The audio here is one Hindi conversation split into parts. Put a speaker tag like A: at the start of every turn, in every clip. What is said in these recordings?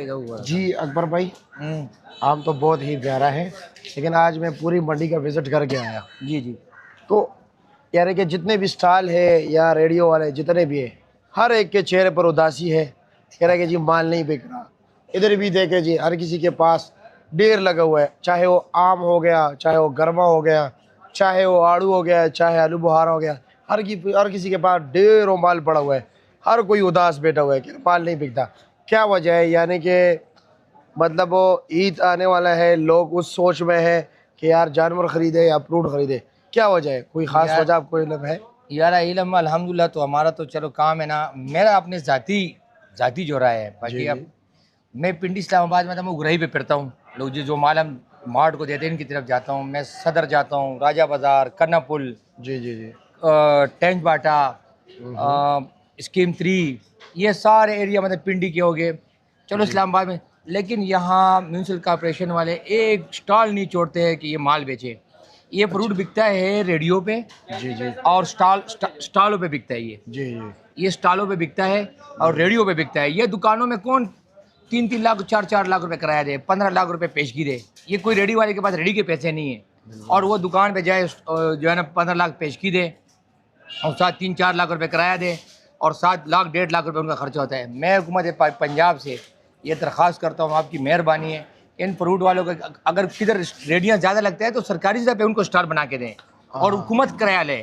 A: जी अकबर भाई, आम तो बहुत ही प्यारा है, लेकिन आज मैं पूरी मंडी का विजिट करके आया।
B: जी जी।
A: तो यार कि जितने भी स्टॉल है या रेडियो वाले जितने भी है, हर एक के चेहरे पर उदासी है। कह रहा है कि जी माल नहीं बिक रहा। इधर भी देखे जी, हर किसी के पास ढेर लगा हुआ है, चाहे वो आम हो गया, चाहे वो गरमा हो गया, चाहे वो आड़ू हो गया, चाहे आलू बुखारा हो गया। हर किसी के पास ढेरों माल पड़ा हुआ है। हर कोई उदास बैठा हुआ है कि माल नहीं बिकता। क्या वजह है? यानी कि मतलब वो ईद आने वाला है, लोग उस सोच में है कि यार जानवर खरीदे या फ्रूट खरीदे। क्या वजह है? कोई खास वजह आपको इल्म है?
B: यार इल्म अल्हम्दुलिल्लाह तो हमारा तो चलो काम है ना, मेरा अपने ज़ाती ज़ाती जो राय है।
A: जी
B: बाकी
A: जी
B: अब मैं पिंडी इस्लामाबाद में था, मैं उगरही पे फिरता हूँ। लोग जो माल हम मार्ट को देते हैं इनकी तरफ जाता हूँ। मैं सदर जाता हूँ, राजा बाज़ार, कन्ना पुल,
A: जी जी जी।
B: टेंच बाटा,
A: हम्म,
B: स्कीम 3, ये सारे एरिया मतलब पिंडी के हो गए। चलो
A: जी
B: इस्लामाबाद में, लेकिन यहाँ म्यूनसिपल कॉर्पोरेशन वाले एक स्टॉल नहीं छोड़ते हैं कि ये माल बेचे। ये फ्रूट
A: अच्छा।
B: बिकता है रेडियो पे
A: जी जी
B: और स्टॉलों पे बिकता है।
A: जी जी
B: ये स्टॉलों पे बिकता है और रेडियो पे बिकता है। ये दुकानों में कौन 3-3 लाख 4-4 लाख रुपए किराया दे, 15 लाख रुपए पेशगी दे? ये कोई रेडी वाले के पास रेडी के पैसे नहीं है। और वो दुकान पे जाए जो है ना 15 लाख पेशगी दे और साथ 3-4 लाख रुपए किराया दे और 7 लाख 1.5 लाख रुपए उनका खर्चा होता है। मैं हुकूमत पंजाब से ये दरख्वास्त करता हूँ, आपकी मेहरबानी है, इन फ्रूट वालों को अगर किधर रेडियाँ ज़्यादा लगता है तो सरकारी सतह पे उनको स्टॉल बना के दें और हुकूमत किराया ले,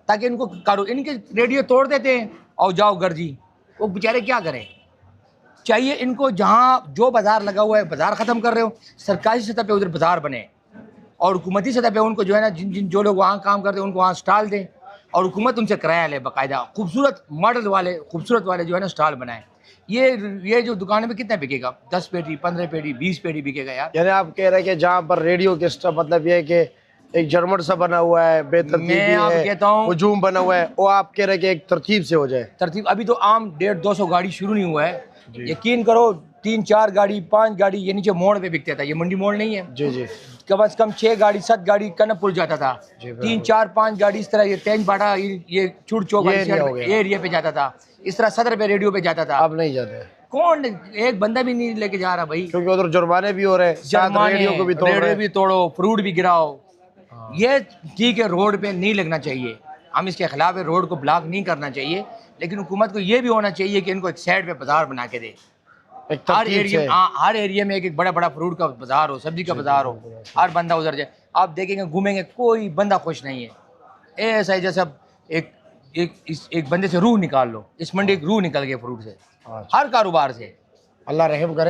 B: ताकि इनको इनके रेडियो तोड़ देते हैं और जाओ गर्जी। वो बेचारे क्या करें? चाहिए इनको जहाँ जो बाज़ार लगा हुआ है बाज़ार ख़त्म कर रहे हो, सरकारी सतह पे उधर बाज़ार बने और हुकूमती सतह पे उनको जो है ना जिन जिन जो लोग वहाँ काम करते हैं उनको वहाँ स्टॉल दें और हुकूमत उनसे किराया ले, बाकायदा खूबसूरत मॉडल वाले खूबसूरत वाले जो है ना स्टॉल बनाए। ये जो दुकान में कितना बिकेगा? 10 पेटी, 15 पेटी, 20 पेटी बिकेगा यार।
A: यानी आप कह रहे हैं कि जहाँ पर रेडियो के स्टॉल मतलब ये है कि एक जर्मन सा बना हुआ है, बेतरतीबी
B: मैं आप
A: है,
B: कहता हूँ
A: हुजूम बना हुआ है, वो आप कह रहे हैं कि एक तरतीब से हो जाए।
B: तरतीब अभी तो आम 150-200 गाड़ी शुरू नहीं हुआ है।
A: जी
B: यकीन करो 3-4 गाड़ी 5 गाड़ी ये नीचे मोड़ पे बिकता था। ये मंडी मोड़ नहीं है।
A: जी जी
B: कम से कम 6 गाड़ी 7 गाड़ी कनकपुर जाता था।
A: जी
B: 3-4-5 गाड़ी इस तरह ये टेंच बाटा ये चूड़ चौक
A: ये एरिया हो गया।
B: एरिया पे जाता था। इस तरह सदर पे रेडियो पे जाता था।
A: अब नहीं जाते
B: कौन एक बंदा भी नहीं लेके जा रहा भाई।
A: क्योंकि उधर जुर्माने भी हो रहे हैं, साथ
B: जुर्माने,
A: रेडियो को भी तोड़ रहे
B: रेडियो
A: हैं।
B: भी तोड़ो, फ्रूट भी गिराओ।
A: हाँ।
B: ये ठीक है, रोड पे नहीं लगना चाहिए, हम इसके खिलाफ है, रोड को ब्लॉक नहीं करना चाहिए, लेकिन हुकूमत को ये भी होना चाहिए कि इनको एक साइड पे बाजार बना के दे।
A: एक तरतीब से।
B: हर एरिया में एक बड़ा बड़ा फ्रूट का बाजार हो, सब्जी का बाजार हो, हर बंदा उधर जाए। आप देखेंगे घूमेंगे कोई बंदा खुश नहीं है। ऐसा है जैसे एक बंदे से रूह निकाल लो। इस मंडी एक रूह निकल गई फ्रूट से,
A: अच्छा।
B: हर कारोबार से।
A: अल्लाह रहम करे।